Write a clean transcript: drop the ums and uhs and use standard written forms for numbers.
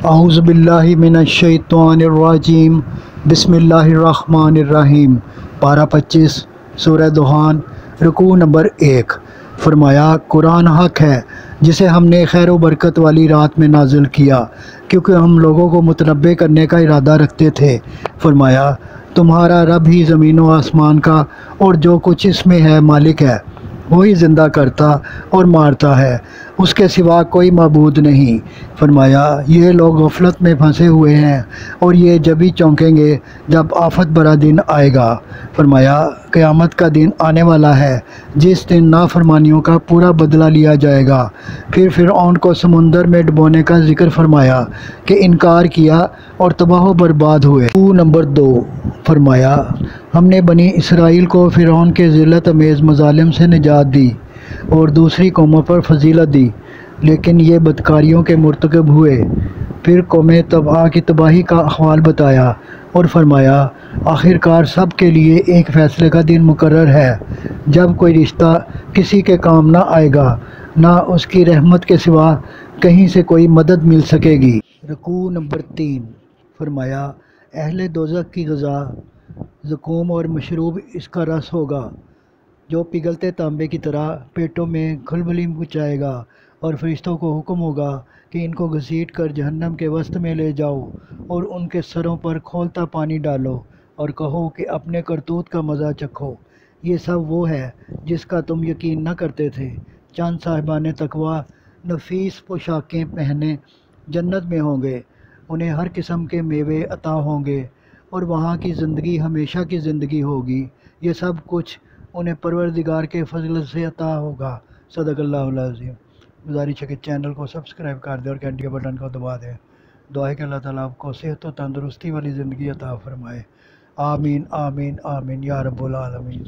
اعوذ باللہ من الشیطان الرجیم، بسم اللہ الرحمن الرحیم۔ پارہ 25 سورہ دخان، رکوع نمبر 1۔ فرمایا قرآن حق ہے جسے ہم نے خیر و برکت والی رات میں نازل کیا کیونکہ ہم لوگوں کو متنبع کرنے کا ارادہ رکھتے تھے۔ فرمایا تمہارا رب ہی زمین و آسمان کا اور جو کچھ اس میں ہے مالک ہے، وہی زندہ کرتا اور مارتا ہے، اس کے سوا کوئی معبود نہیں۔ فرمایا یہ لوگ غفلت میں پھنسے ہوئے ہیں اور یہ جبھی چونکیں گے جب آفت برا دن آئے گا۔ فرمایا قیامت کا دن آنے والا ہے جس دن نافرمانیوں کا پورا بدلہ لیا جائے گا۔ پھر فرعون کو سمندر میں ڈبونے کا ذکر فرمایا کہ انکار کیا اور تباہ و برباد ہوئے۔ رکوع نمبر 2۔ فرمایا ہم نے بنی اسرائیل کو فرعون کے ذلت امیز مظالم سے نجات دی اور دوسری قوموں پر فضیلت دی، لیکن یہ بدکاریوں کے مرتکب ہوئے۔ پھر قوم تبع کی تباہی کا احوال بتایا اور فرمایا آخرکار سب کے لیے ایک فیصلے کا دن مقرر ہے جب کوئی رشتہ کسی کے کام نہ آئے گا، نہ اس کی رحمت کے سوا کہیں سے کوئی مدد مل سکے گی۔ رکوع نمبر 3۔ فرمایا اہل دوزخ کی غذا زقوم اور مشروب اس کا رس ہوگا جو پگھلتے تانبے کی طرح پیٹوں میں کھلبلی مچائے گا، اور فرشتوں کو حکم ہوگا کہ ان کو گھسیٹ کر جہنم کے وسط میں لے جاؤ اور ان کے سروں پر کھولتا پانی ڈالو اور کہو کہ اپنے کرتوت کا مزہ چکھو۔ یہ سب وہ ہے جس کا تم یقین نہ کرتے تھے۔ چند صاحبان تقویٰ نفیس پوشاکیں پہنے جنت میں ہوں گے، انہیں ہر قسم کے میوے عطا ہوں گے اور وہاں کی زندگی ہمیشہ کی زندگی ہوگی۔ یہ سب کچھ انہیں پروردگار کے فضل سے عطا ہوگا۔ صدق اللہ العظیم۔ گزارش ہے کہ چینل کو سبسکرائب کر دیں اور گھنٹی کے بٹن کو دبا دیں۔ دعا ہے کہ اللہ تعالیٰ آپ کو صحت و تندرستی والی زندگی عطا فرمائے۔ آمین آمین آمین یا رب العالمین۔